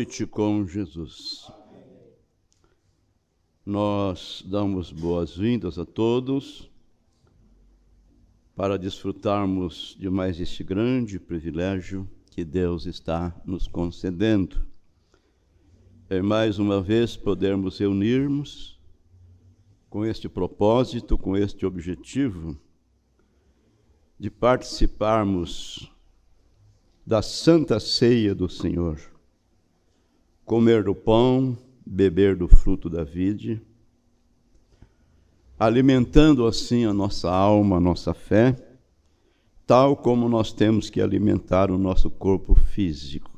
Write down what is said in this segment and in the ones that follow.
noite com Jesus. Nós damos boas-vindas a todos para desfrutarmos de mais este grande privilégio que Deus está nos concedendo. É mais uma vez podermos reunirmos com este propósito, com este objetivo de participarmos da Santa Ceia do Senhor, comer do pão, beber do fruto da vide, alimentando assim a nossa alma, a nossa fé, tal como nós temos que alimentar o nosso corpo físico.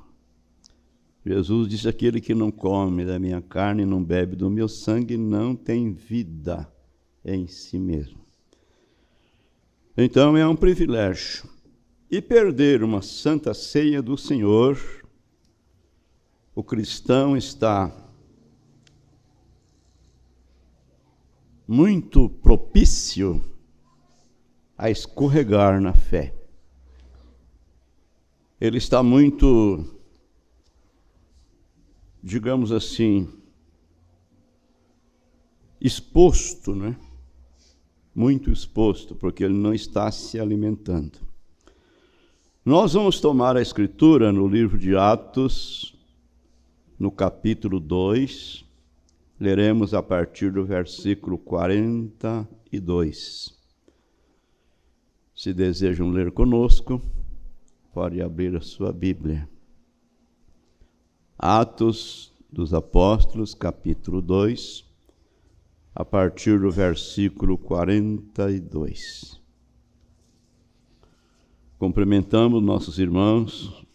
Jesus disse: aquele que não come da minha carne e não bebe do meu sangue não tem vida em si mesmo. Então é um privilégio. E perder uma Santa Ceia do Senhor, o cristão está muito propício a escorregar na fé. Ele está muito, digamos assim, exposto, né? Muito exposto, porque ele não está se alimentando. Nós vamos tomar a Escritura no livro de Atos, no capítulo 2, leremos a partir do versículo 42. Se desejam ler conosco, pode abrir a sua Bíblia. Atos dos Apóstolos, capítulo 2, a partir do versículo 42. Cumprimentamos nossos irmãos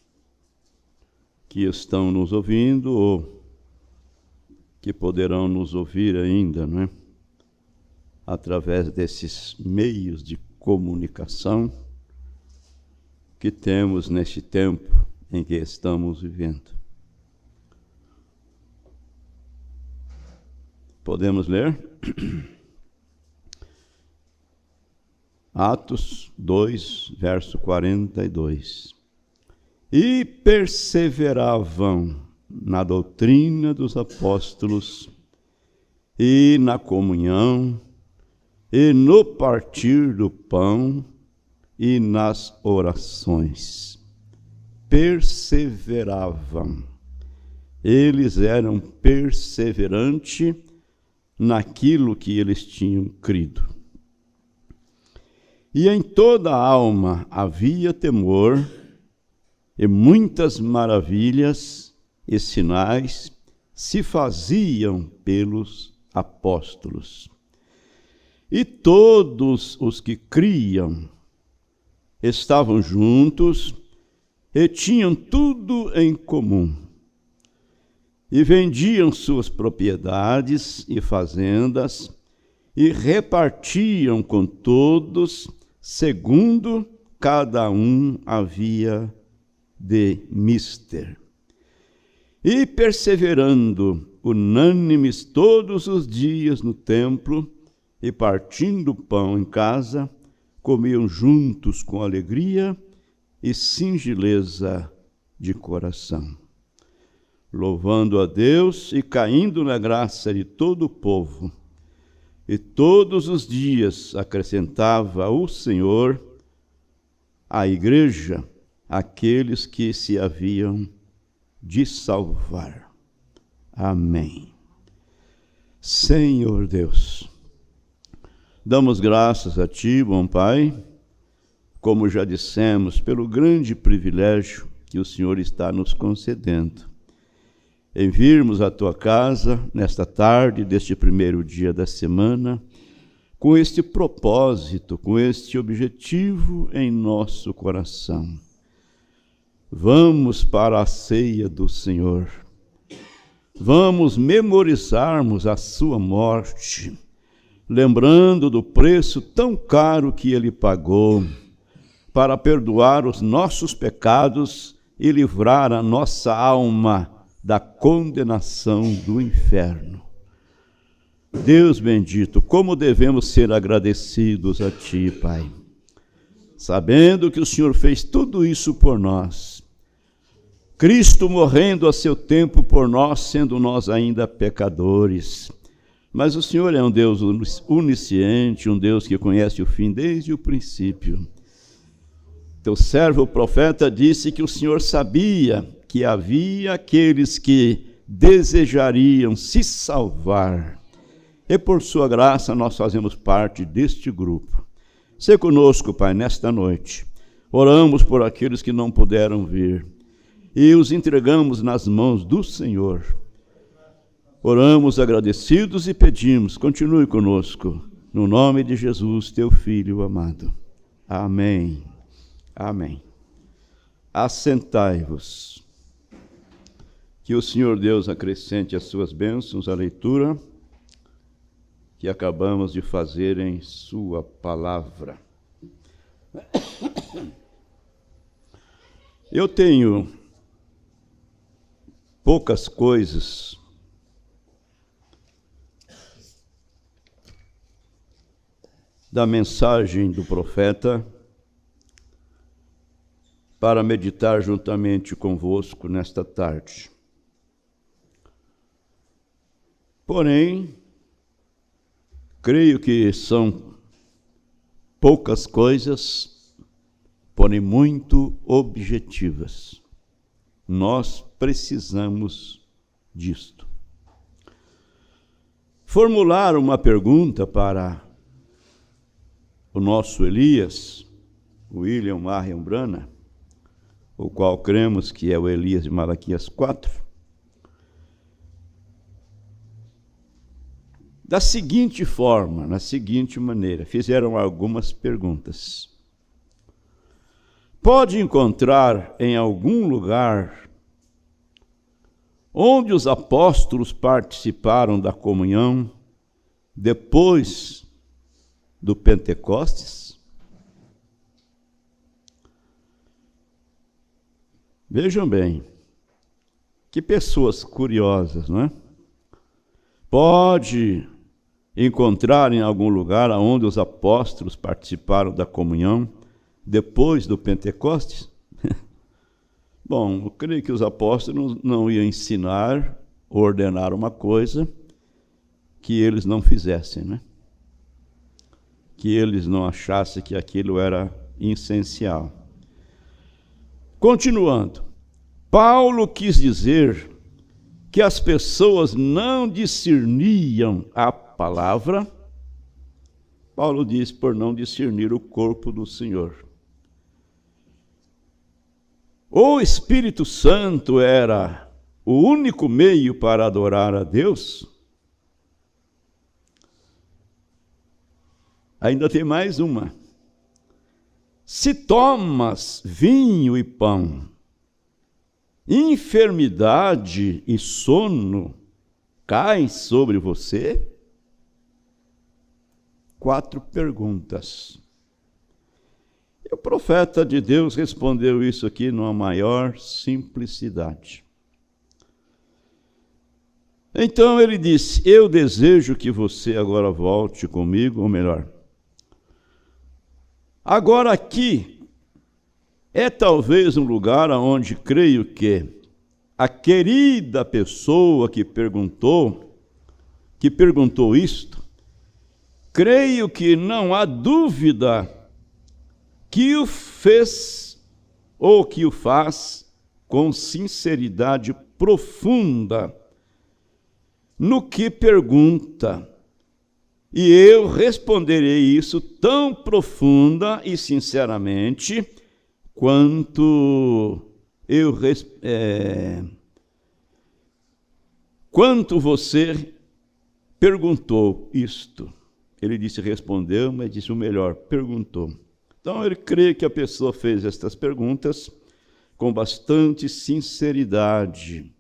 que estão nos ouvindo ou que poderão nos ouvir ainda, não é? Através desses meios de comunicação que temos neste tempo em que estamos vivendo. Podemos ler? Atos 2, verso 42. E perseveravam na doutrina dos apóstolos, e na comunhão, e no partir do pão, e nas orações. Perseveravam. Eles eram perseverantes naquilo que eles tinham crido. E em toda a alma havia temor, e muitas maravilhas e sinais se faziam pelos apóstolos. E todos os que criam estavam juntos e tinham tudo em comum. E vendiam suas propriedades e fazendas e repartiam com todos, segundo cada um havia de mister. E perseverando unânimes todos os dias no templo, e partindo pão em casa, comiam juntos com alegria e singeleza de coração, louvando a Deus e caindo na graça de todo o povo. E todos os dias acrescentava o Senhor à igreja aqueles que se haviam de salvar. Amém. Senhor Deus, damos graças a Ti, bom Pai, como já dissemos, pelo grande privilégio que o Senhor está nos concedendo, em virmos à Tua casa, nesta tarde, deste primeiro dia da semana, com este propósito, com este objetivo em nosso coração. Vamos para a ceia do Senhor. Vamos memorizarmos a sua morte, lembrando do preço tão caro que Ele pagou para perdoar os nossos pecados e livrar a nossa alma da condenação do inferno. Deus bendito, como devemos ser agradecidos a Ti, Pai, sabendo que o Senhor fez tudo isso por nós, Cristo morrendo a seu tempo por nós, sendo nós ainda pecadores. Mas o Senhor é um Deus onisciente, um Deus que conhece o fim desde o princípio. Teu servo, o profeta, disse que o Senhor sabia que havia aqueles que desejariam se salvar. E por sua graça nós fazemos parte deste grupo. Sê conosco, Pai, nesta noite. Oramos por aqueles que não puderam vir e os entregamos nas mãos do Senhor. Oramos agradecidos e pedimos, continue conosco, no nome de Jesus, teu Filho amado. Amém. Amém. Assentai-vos. Que o Senhor Deus acrescente as suas bênçãos à leitura que acabamos de fazer em sua palavra. Eu tenho poucas coisas da mensagem do profeta para meditar juntamente convosco nesta tarde. Porém, creio que são poucas coisas, porém muito objetivas. Nós precisamos disto. Formular uma pergunta para o nosso Elias, William Marion Branham, o qual cremos que é o Elias de Malaquias 4, da seguinte forma, na seguinte maneira, fizeram algumas perguntas. Pode encontrar em algum lugar onde os apóstolos participaram da comunhão depois do Pentecostes? Vejam bem, que pessoas curiosas, não é? Pode encontrar em algum lugar onde os apóstolos participaram da comunhão depois do Pentecostes? Bom, eu creio que os apóstolos não iam ensinar, ordenar uma coisa que eles não fizessem, né? Que eles não achassem que aquilo era essencial. Continuando, Paulo quis dizer que as pessoas não discerniam a palavra. Paulo diz por não discernir o corpo do Senhor. O Espírito Santo era o único meio para adorar a Deus? Ainda tem mais uma. Se tomas vinho e pão, enfermidade e sono caem sobre você? 4 perguntas. E o profeta de Deus respondeu isso aqui numa maior simplicidade. Então ele disse: eu desejo que você agora volte comigo, ou melhor, agora aqui é talvez um lugar onde creio que a querida pessoa que perguntou isto, creio que não há dúvida que o fez ou que o faz com sinceridade profunda no que pergunta. E eu responderei isso tão profunda e sinceramente quanto você perguntou isto. Ele disse respondeu, mas disse o melhor, perguntou. Então ele crê que a pessoa fez estas perguntas com bastante sinceridade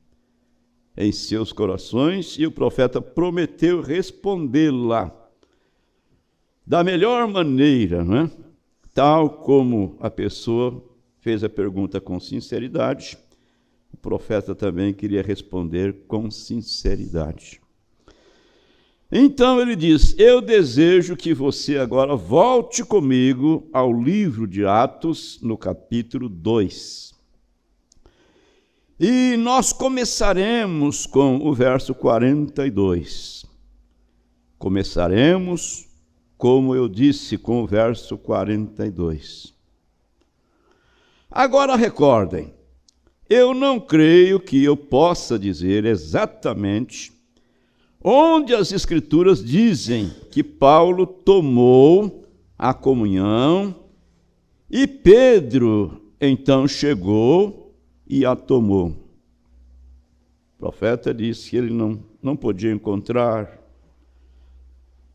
em seus corações, e o profeta prometeu respondê-la da melhor maneira, não é? Tal como a pessoa fez a pergunta com sinceridade, o profeta também queria responder com sinceridade. Então ele diz: eu desejo que você agora volte comigo ao livro de Atos, no capítulo 2. E nós começaremos com o verso 42. Começaremos, como eu disse, com o verso 42. Agora recordem, eu não creio que eu possa dizer exatamente onde as Escrituras dizem que Paulo tomou a comunhão e Pedro então chegou e a tomou. O profeta disse que ele não podia encontrar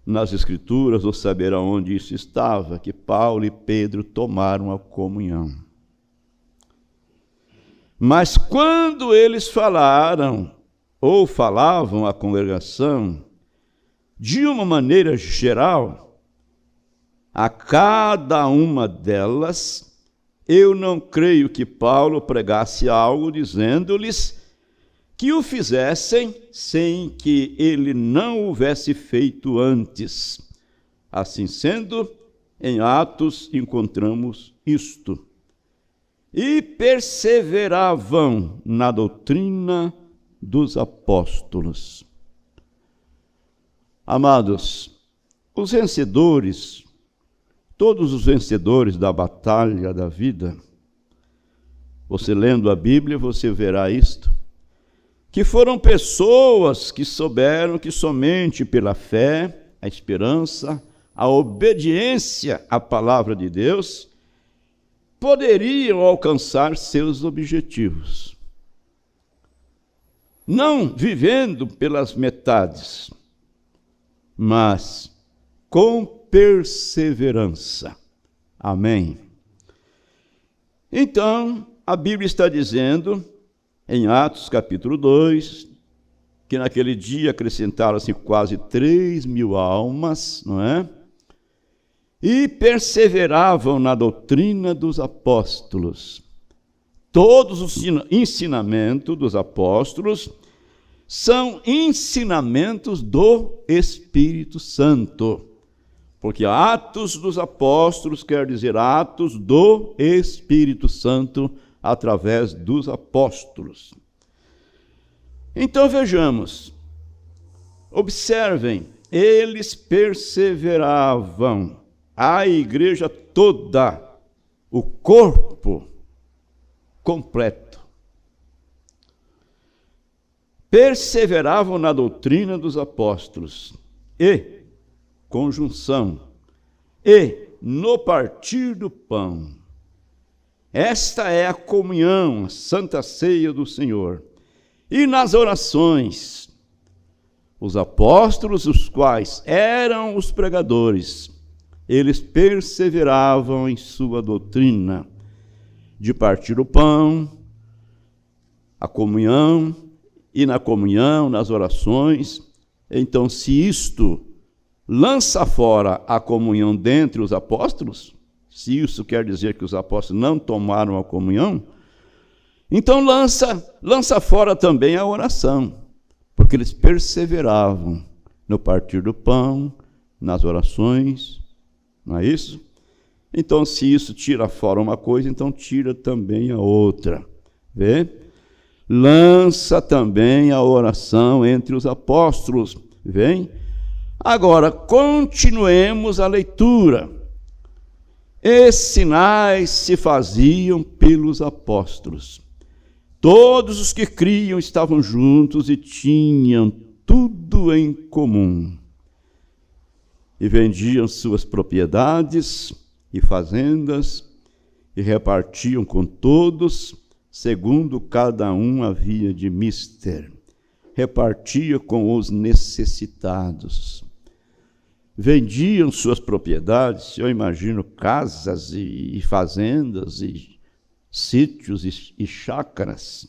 nas Escrituras ou saber aonde isso estava, que Paulo e Pedro tomaram a comunhão. Mas quando eles falaram ou falavam à congregação, de uma maneira geral, a cada uma delas, eu não creio que Paulo pregasse algo dizendo-lhes que o fizessem sem que ele não houvesse feito antes. Assim sendo, em Atos encontramos isto. E perseveravam na doutrina dos apóstolos. Amados, os vencedores, todos os vencedores da batalha da vida, você lendo a Bíblia, você verá isto, que foram pessoas que souberam que somente pela fé, a esperança, a obediência à palavra de Deus, poderiam alcançar seus objetivos. Não vivendo pelas metades, mas com perseverança. Amém. Então, a Bíblia está dizendo, em Atos capítulo 2, que naquele dia acrescentaram-se quase 3.000 almas, não é? E perseveravam na doutrina dos apóstolos. Todos os ensinamentos dos apóstolos são ensinamentos do Espírito Santo. Porque Atos dos Apóstolos quer dizer atos do Espírito Santo através dos apóstolos. Então vejamos, observem, eles perseveravam, a igreja toda, o corpo completo. Perseveravam na doutrina dos apóstolos e conjunção, e no partir do pão. Esta é a comunhão, a santa ceia do Senhor. E nas orações, os apóstolos, os quais eram os pregadores, eles perseveravam em sua doutrina, de partir o pão, a comunhão, e na comunhão, nas orações. Então, se isto lança fora a comunhão dentre os apóstolos, se isso quer dizer que os apóstolos não tomaram a comunhão, então lança fora também a oração, porque eles perseveravam no partir do pão, nas orações, não é isso? Então, se isso tira fora uma coisa, então tira também a outra. Vê? Lança também a oração entre os apóstolos. Vem? Agora, continuemos a leitura. Esses sinais se faziam pelos apóstolos. Todos os que criam estavam juntos e tinham tudo em comum. E vendiam suas propriedades e fazendas, e repartiam com todos, segundo cada um havia de mister. Repartia com os necessitados. Vendiam suas propriedades, eu imagino casas e fazendas, e sítios e chácaras,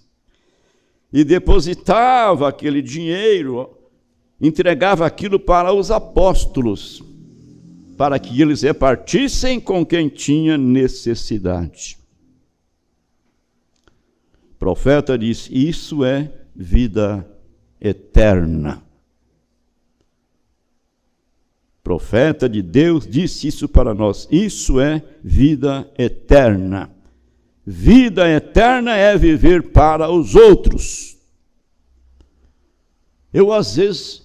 e depositava aquele dinheiro, entregava aquilo para os apóstolos, para que eles repartissem com quem tinha necessidade. O profeta diz: isso é vida eterna. O profeta de Deus disse isso para nós: isso é vida eterna. Vida eterna é viver para os outros. Eu, às vezes,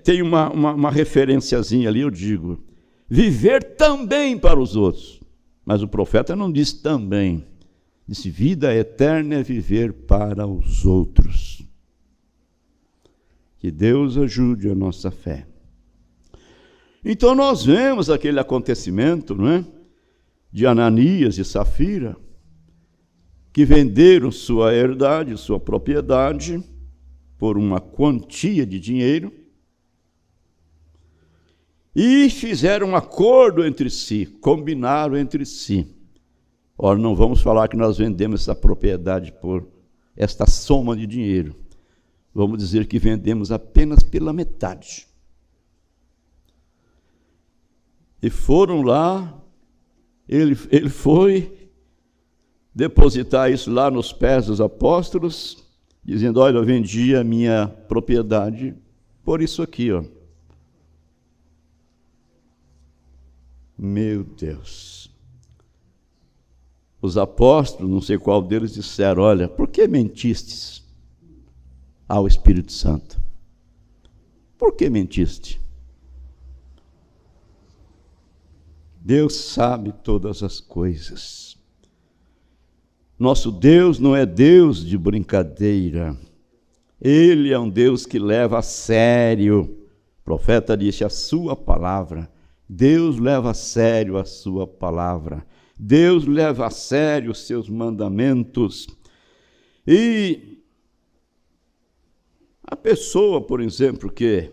tenho uma referenciazinha ali, eu digo, viver também para os outros. Mas o profeta não diz também. Disse, vida eterna é viver para os outros. Que Deus ajude a nossa fé. Então nós vemos aquele acontecimento, não é? De Ananias e Safira, que venderam sua herdade, sua propriedade, por uma quantia de dinheiro, e fizeram um acordo entre si, combinaram entre si. Ora, não vamos falar que nós vendemos essa propriedade por esta soma de dinheiro. Vamos dizer que vendemos apenas pela metade. E foram lá, ele foi depositar isso lá nos pés dos apóstolos, dizendo, olha, eu vendi a minha propriedade por isso aqui, ó. Meu Deus. Os apóstolos, não sei qual deles, disseram, olha, por que mentistes ao Espírito Santo? Por que mentiste? Deus sabe todas as coisas. Nosso Deus não é Deus de brincadeira. Ele é um Deus que leva a sério. O profeta disse a sua palavra. Deus leva a sério a sua palavra. Deus leva a sério os seus mandamentos. E a pessoa, por exemplo, que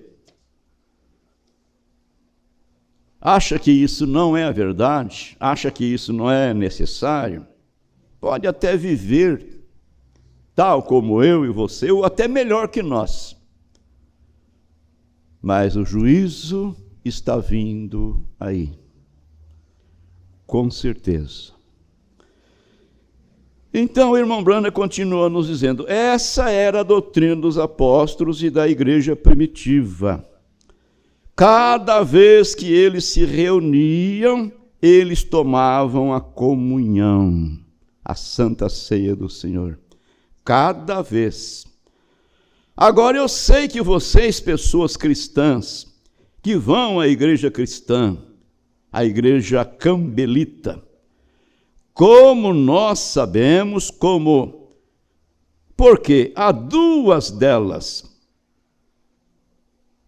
acha que isso não é a verdade, acha que isso não é necessário, pode até viver tal como eu e você, ou até melhor que nós. Mas o juízo está vindo aí, com certeza. Então, o irmão Branham continua nos dizendo, essa era a doutrina dos apóstolos e da igreja primitiva. Cada vez que eles se reuniam, eles tomavam a comunhão, a santa ceia do Senhor. Cada vez. Agora eu sei que vocês, pessoas cristãs, que vão à igreja cristã, à igreja cambelita, como nós sabemos, porque há duas delas.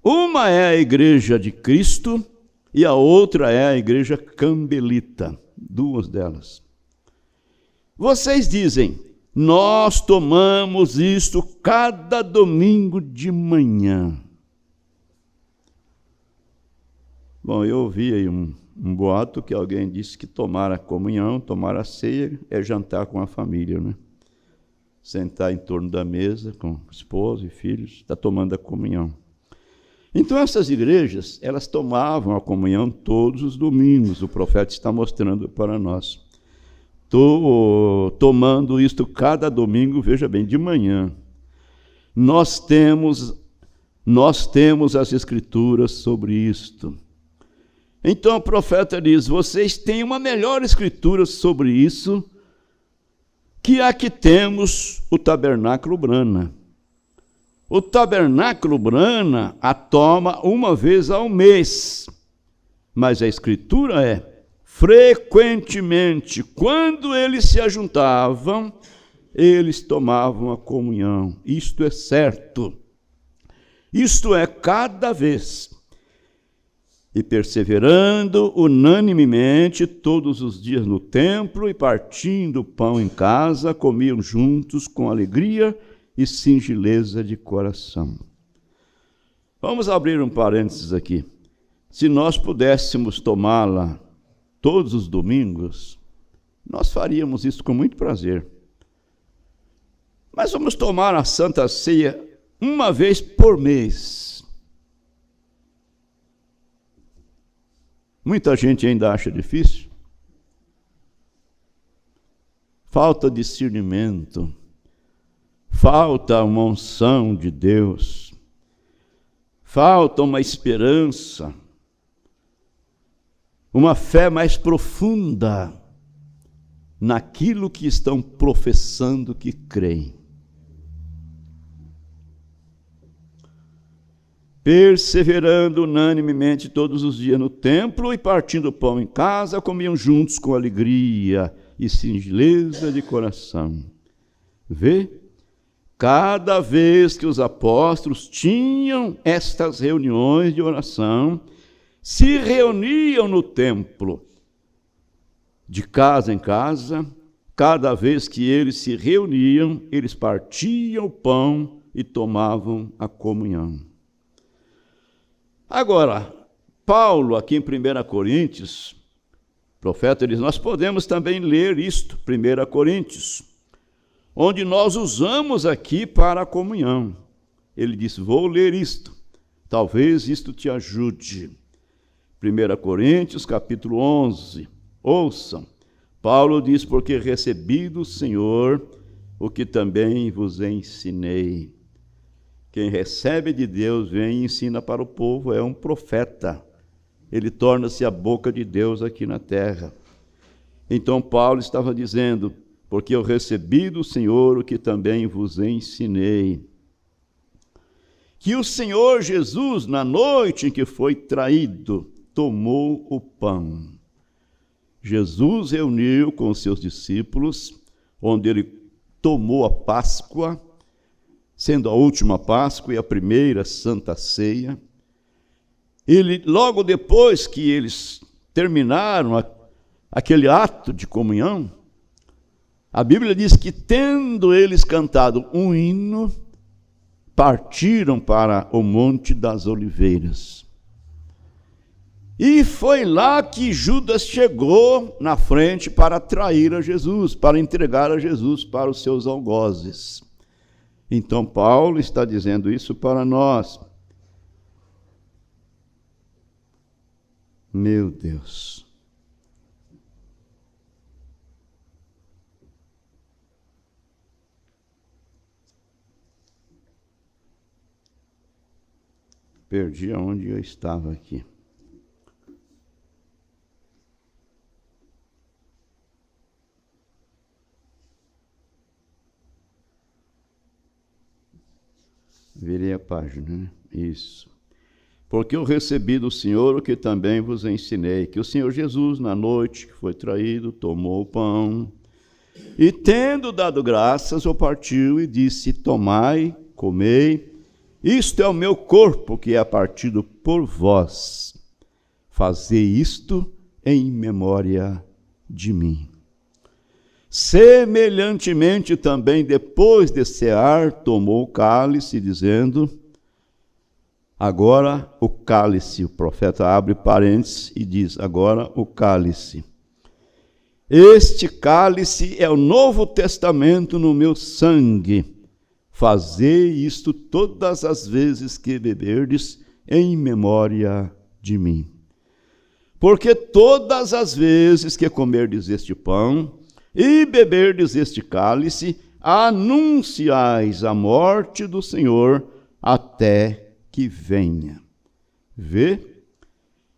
Uma é a igreja de Cristo e a outra é a igreja cambelita, duas delas. Vocês dizem, nós tomamos isto cada domingo de manhã. Bom, eu ouvi aí um boato que alguém disse que tomar a comunhão, tomar a ceia, é jantar com a família, né? Sentar em torno da mesa com esposa e filhos, está tomando a comunhão. Então essas igrejas, elas tomavam a comunhão todos os domingos, o profeta está mostrando para nós. Tomando isto cada domingo, veja bem, de manhã. Nós temos as escrituras sobre isto. Então o profeta diz, vocês têm uma melhor escritura sobre isso, que a que temos o tabernáculo Brana. O tabernáculo Brana a toma uma vez ao mês, mas a escritura é, frequentemente, quando eles se ajuntavam, eles tomavam a comunhão. Isto é certo. Isto é cada vez. E perseverando unanimemente todos os dias no templo e partindo o pão em casa, comiam juntos com alegria e singeleza de coração. Vamos abrir um parênteses aqui. Se nós pudéssemos tomá-la todos os domingos, nós faríamos isso com muito prazer. Mas vamos tomar a Santa Ceia uma vez por mês. Muita gente ainda acha difícil. Falta discernimento. Falta uma unção de Deus, falta uma esperança, uma fé mais profunda. naquilo que estão professando que creem. Perseverando unanimemente todos os dias no templo e partindo o pão em casa, comiam juntos com alegria e singeleza de coração. Vê? Cada vez que os apóstolos tinham estas reuniões de oração, se reuniam no templo, de casa em casa. Cada vez que eles se reuniam, eles partiam o pão e tomavam a comunhão. Agora, Paulo, aqui em 1 Coríntios, profeta diz, nós podemos também ler isto, 1 Coríntios, onde nós usamos aqui para a comunhão. Ele disse, vou ler isto, talvez isto te ajude. 1 Coríntios, capítulo 11, ouçam. Paulo diz, porque recebi do Senhor o que também vos ensinei. Quem recebe de Deus vem e ensina para o povo, é um profeta. Ele torna-se a boca de Deus aqui na terra. Então Paulo estava dizendo, porque eu recebi do Senhor o que também vos ensinei. Que o Senhor Jesus, na noite em que foi traído, tomou o pão. Jesus reuniu com os seus discípulos, onde ele tomou a Páscoa, sendo a última Páscoa e a primeira Santa Ceia. Ele, logo depois que eles terminaram aquele ato de comunhão, a Bíblia diz que, tendo eles cantado um hino, partiram para o Monte das Oliveiras. E foi lá que Judas chegou na frente para trair a Jesus, para entregar a Jesus para os seus algozes. Então Paulo está dizendo isso para nós. Meu Deus. Perdi aonde eu estava aqui. Virei a página, né? Isso. Porque eu recebi do Senhor o que também vos ensinei, que o Senhor Jesus, na noite que foi traído, tomou o pão, e tendo dado graças, o partiu e disse, tomai, comei, isto é o meu corpo que é partido por vós. Fazei isto em memória de mim. Semelhantemente também, depois de cear, tomou o cálice, dizendo, agora o cálice, o profeta abre parênteses e diz, agora o cálice. Este cálice é o Novo Testamento no meu sangue. Fazei isto todas as vezes que beberdes em memória de mim. Porque todas as vezes que comerdes este pão e beberdes este cálice, anunciais a morte do Senhor até que venha. Vê?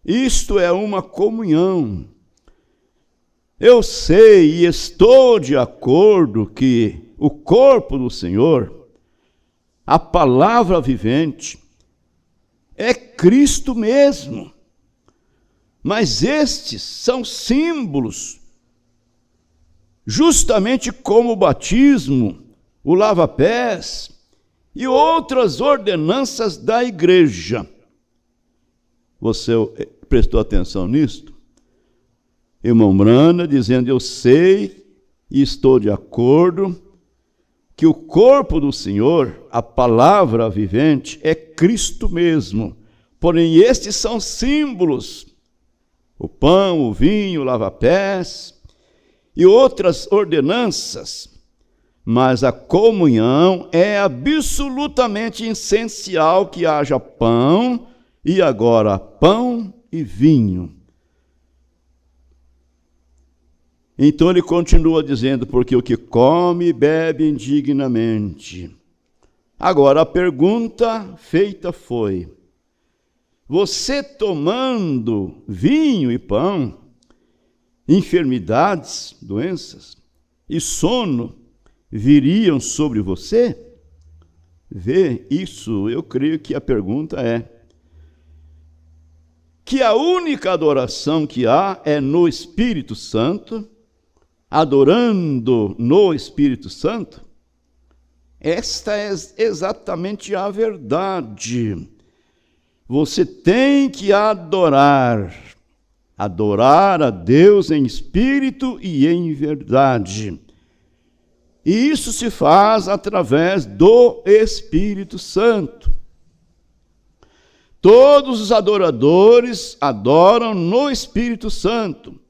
Isto é uma comunhão. Eu sei e estou de acordo que o corpo do Senhor, a palavra vivente, é Cristo mesmo. Mas estes são símbolos, justamente como o batismo, o lava-pés e outras ordenanças da igreja. Você prestou atenção nisto? Irmão Brana dizendo, eu sei e estou de acordo que o corpo do Senhor, a palavra vivente, é Cristo mesmo. Porém, estes são símbolos, o pão, o vinho, o lava-pés e outras ordenanças, mas a comunhão é absolutamente essencial que haja pão, e agora pão e vinho. Então ele continua dizendo, porque o que come e bebe indignamente. Agora a pergunta feita foi, você tomando vinho e pão, enfermidades, doenças e sono viriam sobre você? Vê isso, eu creio que a pergunta é que a única adoração que há é no Espírito Santo, adorando no Espírito Santo. Esta é exatamente a verdade. Você tem que adorar a Deus em espírito e em verdade. E isso se faz através do Espírito Santo. Todos os adoradores adoram no Espírito Santo.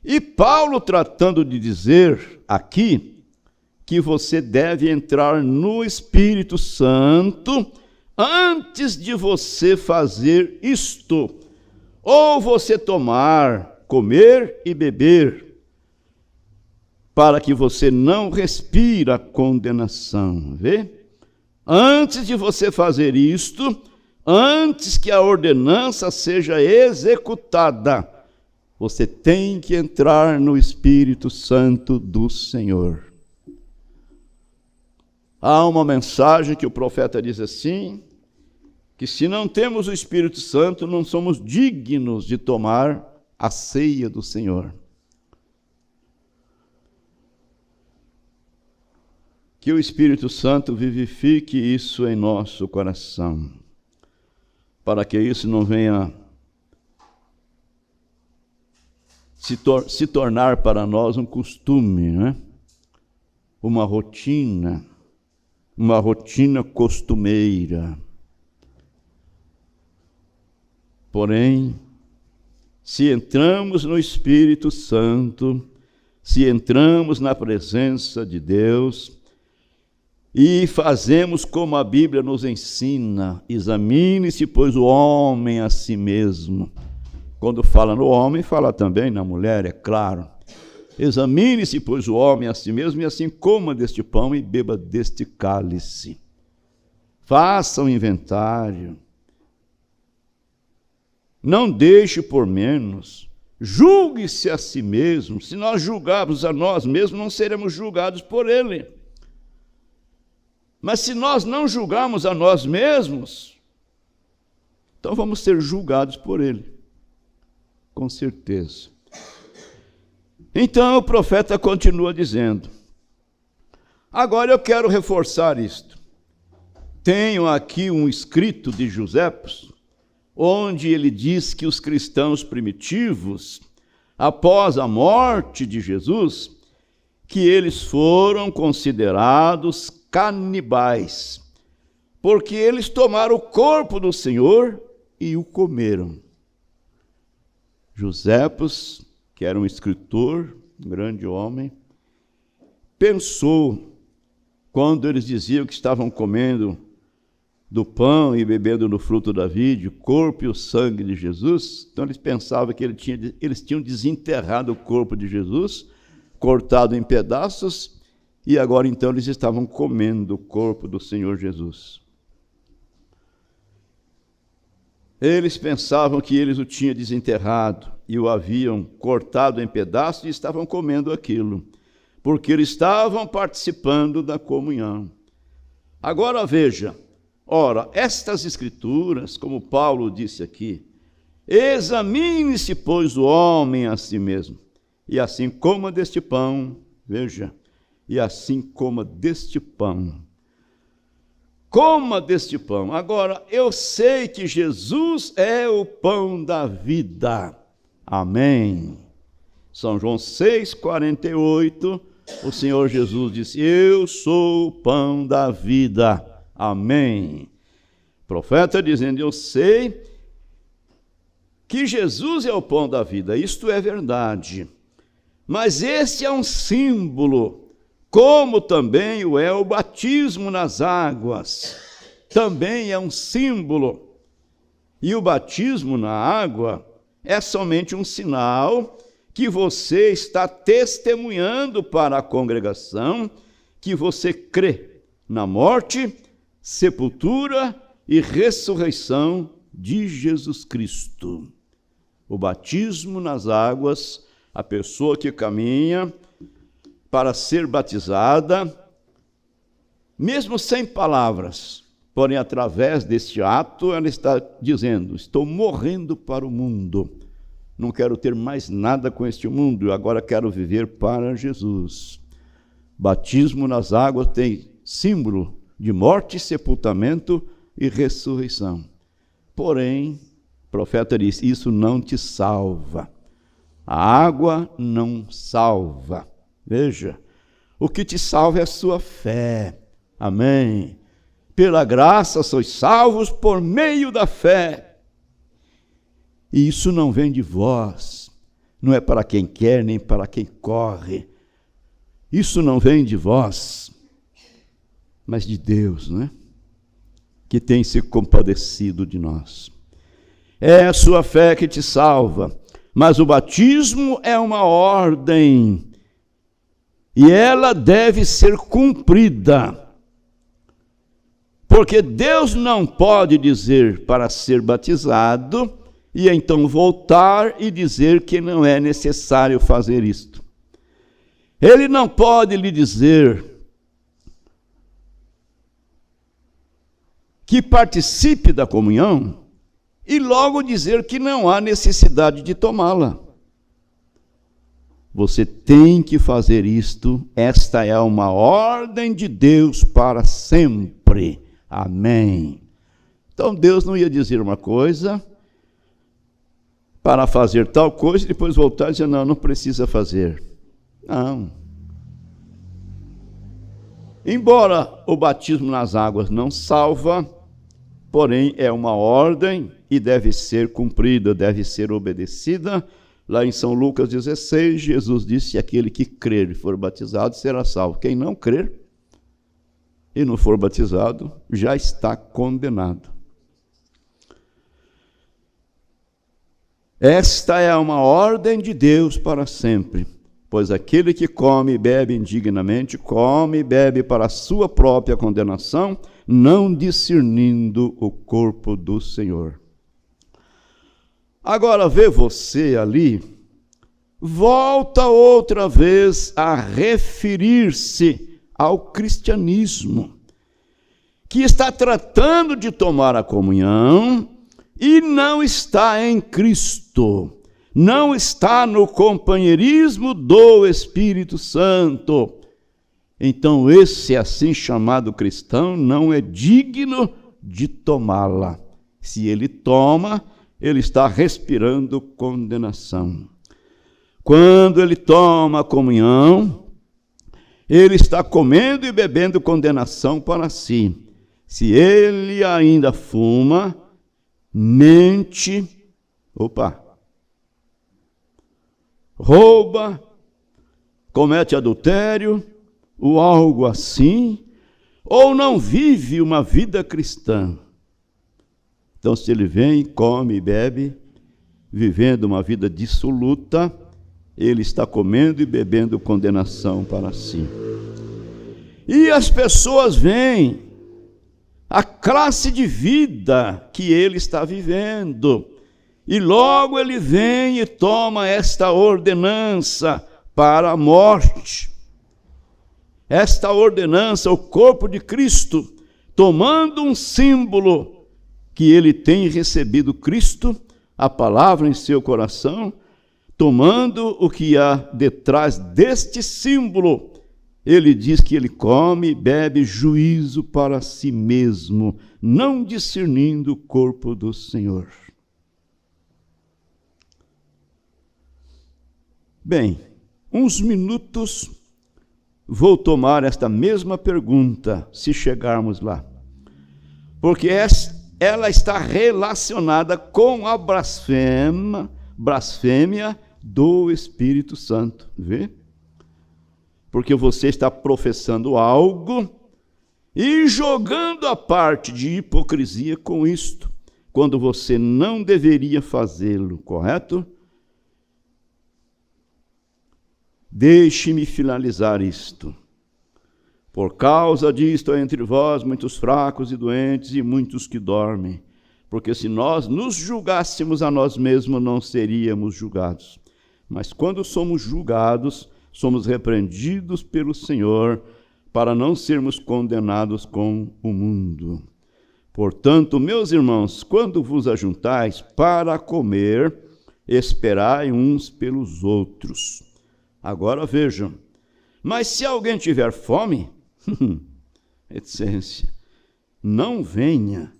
E Paulo tratando de dizer aqui que você deve entrar no Espírito Santo antes de você fazer isto, ou você tomar, comer e beber, para que você não respire a condenação. Vê? Antes de você fazer isto, antes que a ordenança seja executada, você tem que entrar no Espírito Santo do Senhor. Há uma mensagem que o profeta diz assim, que se não temos o Espírito Santo, não somos dignos de tomar a ceia do Senhor. Que o Espírito Santo vivifique isso em nosso coração, para que isso não venha se tornar para nós um costume, né? Uma rotina costumeira. Porém, se entramos no Espírito Santo, se entramos na presença de Deus e fazemos como a Bíblia nos ensina, examine-se, pois, o homem a si mesmo. Quando fala no homem, fala também na mulher, é claro. Examine-se, pois, o homem a si mesmo, e assim coma deste pão e beba deste cálice. Faça um inventário. Não deixe por menos. Julgue-se a si mesmo. Se nós julgarmos a nós mesmos, não seremos julgados por ele. Mas se nós não julgarmos a nós mesmos, então vamos ser julgados por ele. Com certeza. Então o profeta continua dizendo, agora eu quero reforçar isto. Tenho aqui um escrito de Josefos, onde ele diz que os cristãos primitivos, após a morte de Jesus, que eles foram considerados canibais, porque eles tomaram o corpo do Senhor e o comeram. Josefos, que era um escritor, um grande homem, pensou, quando eles diziam que estavam comendo do pão e bebendo do fruto da vide, o corpo e o sangue de Jesus, então eles pensavam que eles tinham desenterrado o corpo de Jesus, cortado em pedaços, e agora então eles estavam comendo o corpo do Senhor Jesus. Eles pensavam que eles o tinham desenterrado e o haviam cortado em pedaços e estavam comendo aquilo, porque eles estavam participando da comunhão. Agora veja, ora, estas escrituras, como Paulo disse aqui, examine-se, pois, o homem a si mesmo, e assim coma deste pão, veja, e assim coma deste pão. Coma deste pão. Agora, eu sei que Jesus é o pão da vida. Amém. São João 6,48, o Senhor Jesus disse, eu sou o pão da vida. Amém. O profeta dizendo, eu sei que Jesus é o pão da vida. Isto é verdade. Mas este é um símbolo, como também o é o batismo nas águas. Também é um símbolo. E o batismo na água é somente um sinal que você está testemunhando para a congregação que você crê na morte, sepultura e ressurreição de Jesus Cristo. O batismo nas águas A pessoa que caminha para ser batizada, mesmo sem palavras, porém, através deste ato, ela está dizendo: estou morrendo para o mundo, não quero ter mais nada com este mundo, agora quero viver para Jesus. Batismo nas águas tem símbolo de morte, sepultamento e ressurreição. Porém, o profeta diz: isso não te salva. A água não salva. Veja, o que te salva é a sua fé. Amém. Pela graça sois salvos por meio da fé. E isso não vem de vós, não é para quem quer, nem para quem corre. Isso não vem de vós, mas de Deus, não é? Que tem se compadecido de nós. É a sua fé que te salva, mas o batismo é uma ordem, e ela deve ser cumprida. Porque Deus não pode dizer para ser batizado e então voltar e dizer que não é necessário fazer isto. Ele não pode lhe dizer que participe da comunhão e logo dizer que não há necessidade de tomá-la. Você tem que fazer isto, esta é uma ordem de Deus para sempre. Amém. Então Deus não ia dizer uma coisa para fazer tal coisa e depois voltar e dizer: não precisa fazer. Não. Embora o batismo nas águas não salva, porém é uma ordem e deve ser cumprida, deve ser obedecida. Lá em São Lucas 16, Jesus disse: aquele que crer e for batizado será salvo. Quem não crer e não for batizado já está condenado. Esta é uma ordem de Deus para sempre, pois aquele que come e bebe indignamente, come e bebe para a sua própria condenação, não discernindo o corpo do Senhor. Agora vê você ali, volta outra vez a referir-se ao cristianismo, que está tratando de tomar a comunhão e não está em Cristo, não está no companheirismo do Espírito Santo. Então esse assim chamado cristão não é digno de tomá-la. Se ele toma, ele está respirando condenação. Quando ele toma a comunhão, ele está comendo e bebendo condenação para si. Se ele ainda fuma, mente, rouba, comete adultério, ou algo assim, ou não vive uma vida cristã. Então, se ele vem, come e bebe, vivendo uma vida dissoluta, ele está comendo e bebendo condenação para si. E as pessoas veem a classe de vida que ele está vivendo, e logo ele vem e toma esta ordenança para a morte. Esta ordenança, o corpo de Cristo, tomando um símbolo que ele tem recebido Cristo, a palavra em seu coração, tomando o que há detrás deste símbolo, ele diz que ele come e bebe juízo para si mesmo, não discernindo o corpo do Senhor. Bem, uns minutos vou tomar esta mesma pergunta, se chegarmos lá, porque ela está relacionada com a blasfêmia do Espírito Santo, vê? Porque você está professando algo e jogando a parte de hipocrisia com isto, quando você não deveria fazê-lo, correto? Deixe-me finalizar isto. Por causa disto há entre vós muitos fracos e doentes e muitos que dormem, porque se nós nos julgássemos a nós mesmos, não seríamos julgados. Mas quando somos julgados, somos repreendidos pelo Senhor, para não sermos condenados com o mundo. Portanto, meus irmãos, quando vos ajuntais para comer, esperai uns pelos outros. Agora vejam, mas se alguém tiver fome, essência, não venha,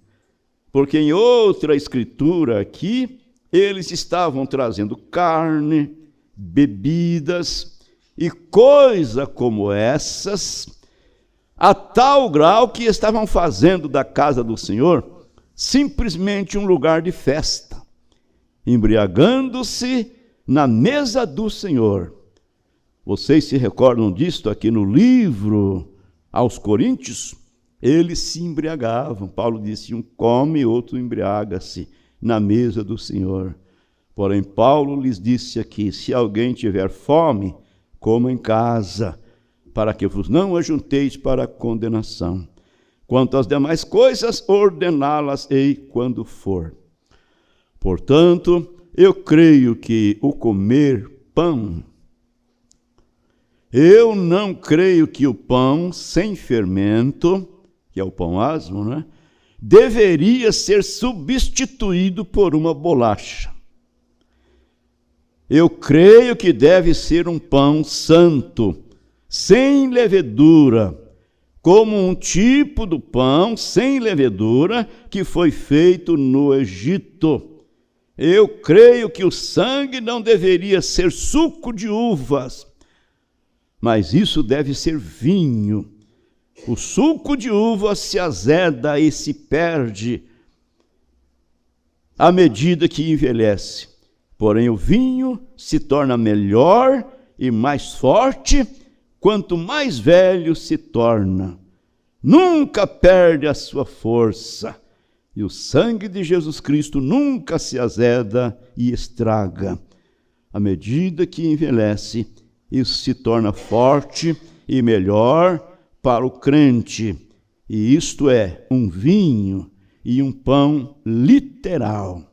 porque em outra escritura aqui, eles estavam trazendo carne, bebidas e coisa como essas, a tal grau que estavam fazendo da casa do Senhor simplesmente um lugar de festa, embriagando-se na mesa do Senhor. Vocês se recordam disto aqui no livro aos Coríntios? Eles se embriagavam. Paulo disse, um come, outro embriaga-se na mesa do Senhor. Porém, Paulo lhes disse aqui, se alguém tiver fome, coma em casa, para que vos não ajunteis para a condenação. Quanto às demais coisas, ordená-las-ei quando for. Portanto, eu creio que o comer pão, eu não creio que o pão sem fermento, que é o pão asmo, né, deveria ser substituído por uma bolacha. Eu creio que deve ser um pão santo, sem levedura, como um tipo do pão sem levedura que foi feito no Egito. Eu creio que o sangue não deveria ser suco de uvas, mas isso deve ser vinho. O suco de uva se azeda e se perde à medida que envelhece. Porém, o vinho se torna melhor e mais forte quanto mais velho se torna. Nunca perde a sua força. E o sangue de Jesus Cristo nunca se azeda e estraga. À medida que envelhece, isso se torna forte e melhor para o crente. E isto é um vinho e um pão literal.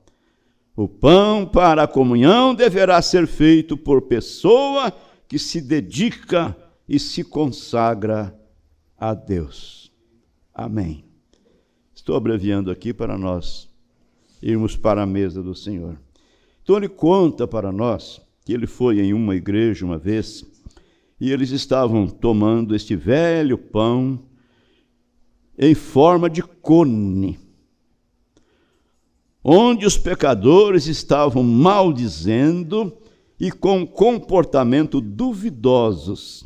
O pão para a comunhão deverá ser feito por pessoa que se dedica e se consagra a Deus. Amém. Estou abreviando aqui para nós irmos para a mesa do Senhor. Então ele conta para nós que ele foi em uma igreja uma vez e eles estavam tomando este velho pão em forma de cone, onde os pecadores estavam maldizendo e com comportamento duvidosos,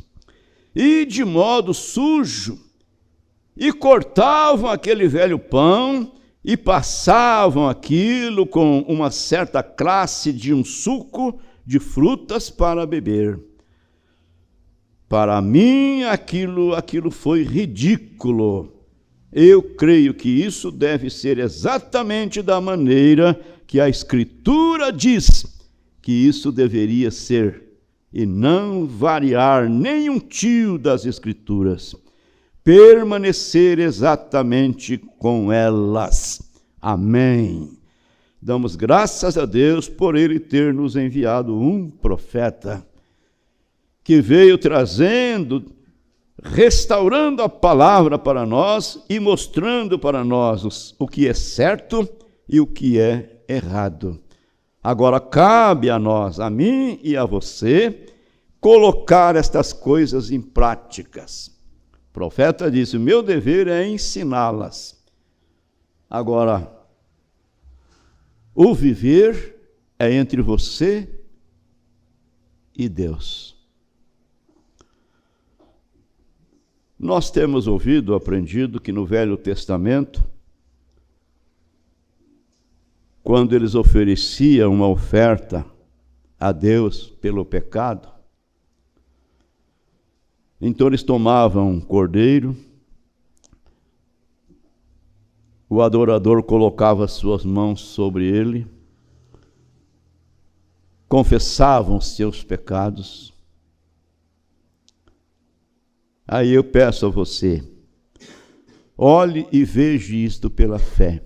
e de modo sujo, e cortavam aquele velho pão e passavam aquilo com uma certa classe de um suco de frutas para beber. Para mim, aquilo foi ridículo. Eu creio que isso deve ser exatamente da maneira que a Escritura diz que isso deveria ser, e não variar nenhum tio das Escrituras. Permanecer exatamente com elas. Amém. Damos graças a Deus por Ele ter nos enviado um profeta que veio restaurando a palavra para nós e mostrando para nós o que é certo e o que é errado. Agora cabe a nós, a mim e a você, colocar estas coisas em práticas. O profeta disse, o meu dever é ensiná-las. Agora, o viver é entre você e Deus. Nós temos ouvido, aprendido que no Velho Testamento, quando eles ofereciam uma oferta a Deus pelo pecado, então eles tomavam um cordeiro, o adorador colocava suas mãos sobre ele, confessavam seus pecados. Aí eu peço a você, olhe e veja isto pela fé.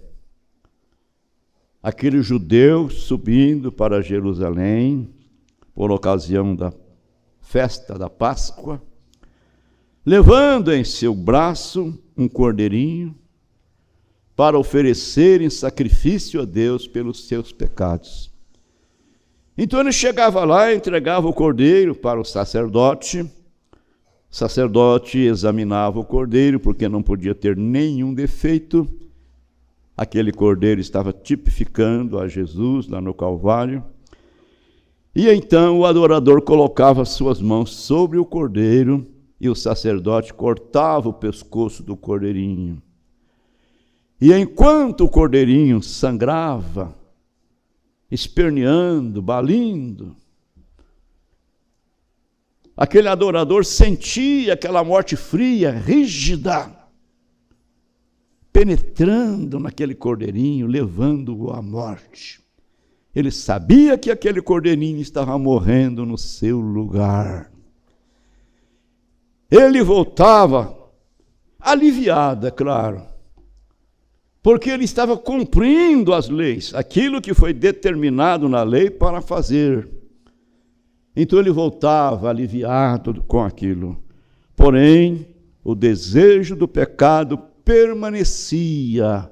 Aquele judeu subindo para Jerusalém, por ocasião da festa da Páscoa, levando em seu braço um cordeirinho para oferecer em sacrifício a Deus pelos seus pecados. Então ele chegava lá e entregava o cordeiro para o sacerdote. O sacerdote examinava o cordeiro, porque não podia ter nenhum defeito. Aquele cordeiro estava tipificando a Jesus lá no Calvário. E então o adorador colocava suas mãos sobre o cordeiro e o sacerdote cortava o pescoço do cordeirinho. E enquanto o cordeirinho sangrava, esperneando, balindo, aquele adorador sentia aquela morte fria, rígida, penetrando naquele cordeirinho, levando-o à morte. Ele sabia que aquele cordeirinho estava morrendo no seu lugar. Ele voltava aliviado, é claro, porque ele estava cumprindo as leis, aquilo que foi determinado na lei para fazer. Então ele voltava aliviado com aquilo. Porém, o desejo do pecado permanecia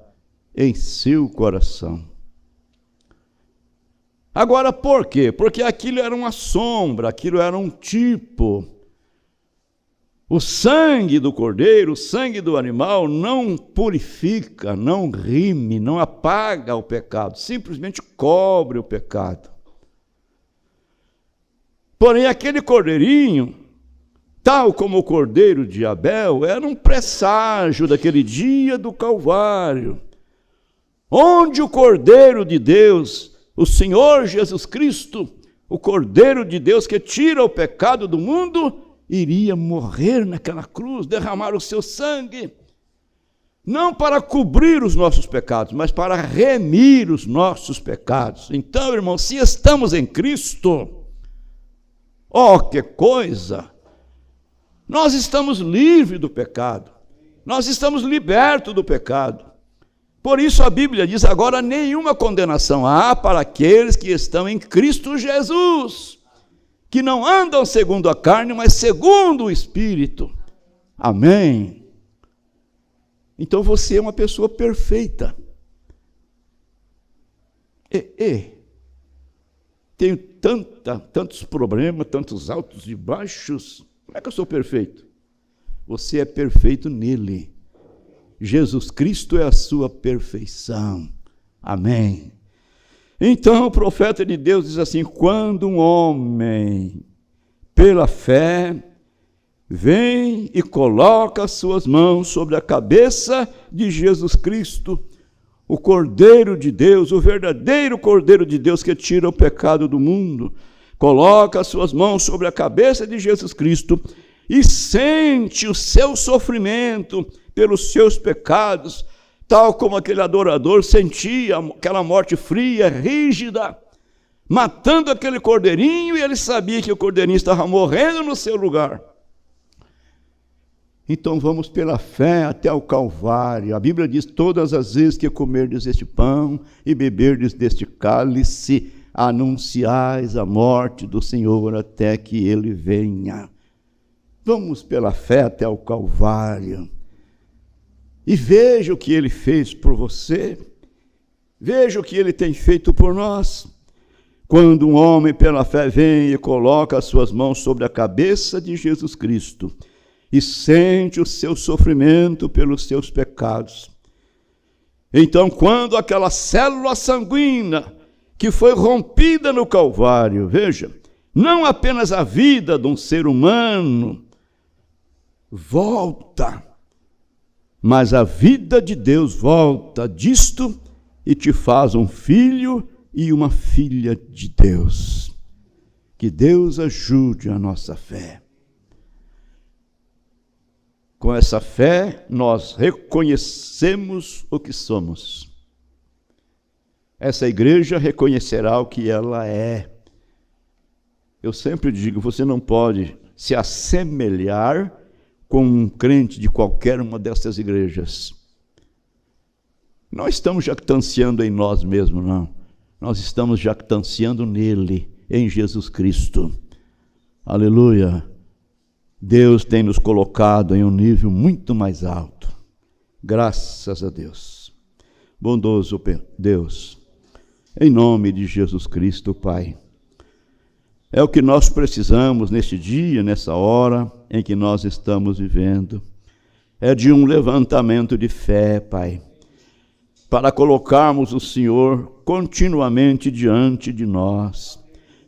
em seu coração. Agora, por quê? Porque aquilo era uma sombra, aquilo era um tipo. O sangue do cordeiro, o sangue do animal não purifica, não rime, não apaga o pecado, simplesmente cobre o pecado. Porém, aquele cordeirinho, tal como o cordeiro de Abel, era um presságio daquele dia do Calvário, onde o Cordeiro de Deus, o Senhor Jesus Cristo, o Cordeiro de Deus que tira o pecado do mundo, iria morrer naquela cruz, derramar o seu sangue, não para cobrir os nossos pecados, mas para remir os nossos pecados. Então, irmão, se estamos em Cristo, que coisa! Nós estamos livres do pecado, nós estamos libertos do pecado. Por isso a Bíblia diz: agora nenhuma condenação há para aqueles que estão em Cristo Jesus, que não andam segundo a carne, mas segundo o Espírito. Amém? Então você é uma pessoa perfeita. Tenho tantos problemas, tantos altos e baixos. Como é que eu sou perfeito? Você é perfeito nele. Jesus Cristo é a sua perfeição. Amém? Então o profeta de Deus diz assim: quando um homem, pela fé, vem e coloca as suas mãos sobre a cabeça de Jesus Cristo, o Cordeiro de Deus, o verdadeiro Cordeiro de Deus que tira o pecado do mundo, coloca as suas mãos sobre a cabeça de Jesus Cristo e sente o seu sofrimento pelos seus pecados, tal como aquele adorador sentia aquela morte fria, rígida, matando aquele cordeirinho, e ele sabia que o cordeirinho estava morrendo no seu lugar. Então vamos pela fé até o Calvário. A Bíblia diz: todas as vezes que comerdes este pão e beberdes deste cálice, anunciais a morte do Senhor até que ele venha. Vamos pela fé até o Calvário. E veja o que ele fez por você, veja o que ele tem feito por nós. Quando um homem pela fé vem e coloca as suas mãos sobre a cabeça de Jesus Cristo e sente o seu sofrimento pelos seus pecados, então quando aquela célula sanguínea que foi rompida no Calvário, veja, não apenas a vida de um ser humano volta, mas a vida de Deus volta disto e te faz um filho e uma filha de Deus. Que Deus ajude a nossa fé. Com essa fé, nós reconhecemos o que somos. Essa igreja reconhecerá o que ela é. Eu sempre digo: você não pode se assemelhar com um crente de qualquer uma dessas igrejas. Não estamos jactanciando em nós mesmos, não. Nós estamos jactanciando nele, em Jesus Cristo. Aleluia! Deus tem nos colocado em um nível muito mais alto. Graças a Deus. Bondoso Deus, em nome de Jesus Cristo, Pai. É o que nós precisamos neste dia, nessa hora em que nós estamos vivendo. É de um levantamento de fé, Pai, para colocarmos o Senhor continuamente diante de nós.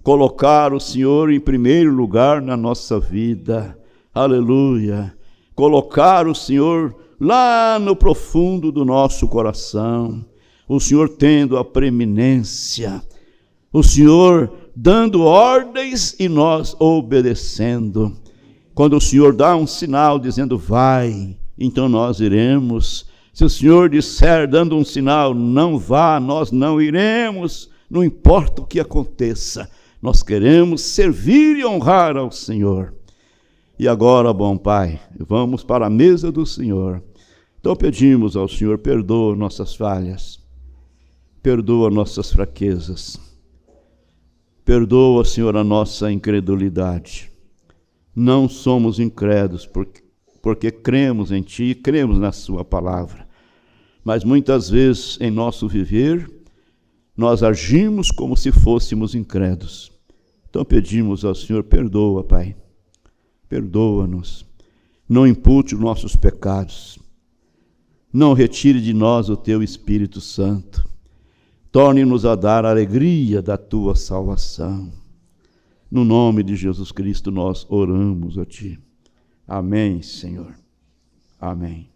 Colocar o Senhor em primeiro lugar na nossa vida. Aleluia. Colocar o Senhor lá no profundo do nosso coração. O Senhor tendo a preeminência. O Senhor dando ordens e nós obedecendo. Quando o Senhor dá um sinal dizendo vai, então nós iremos. Se o Senhor disser dando um sinal não vá, nós não iremos. Não importa o que aconteça, nós queremos servir e honrar ao Senhor. E agora, bom Pai, vamos para a mesa do Senhor. Então pedimos ao Senhor, perdoa nossas falhas, perdoa nossas fraquezas, perdoa, Senhor, a nossa incredulidade. Não somos incrédulos porque cremos em Ti, cremos na Sua palavra. Mas muitas vezes em nosso viver, nós agimos como se fôssemos incrédulos. Então pedimos ao Senhor, perdoa, Pai. Perdoa-nos, não impute os nossos pecados, não retire de nós o Teu Espírito Santo, torne-nos a dar a alegria da Tua salvação. No nome de Jesus Cristo nós oramos a Ti. Amém, Senhor. Amém.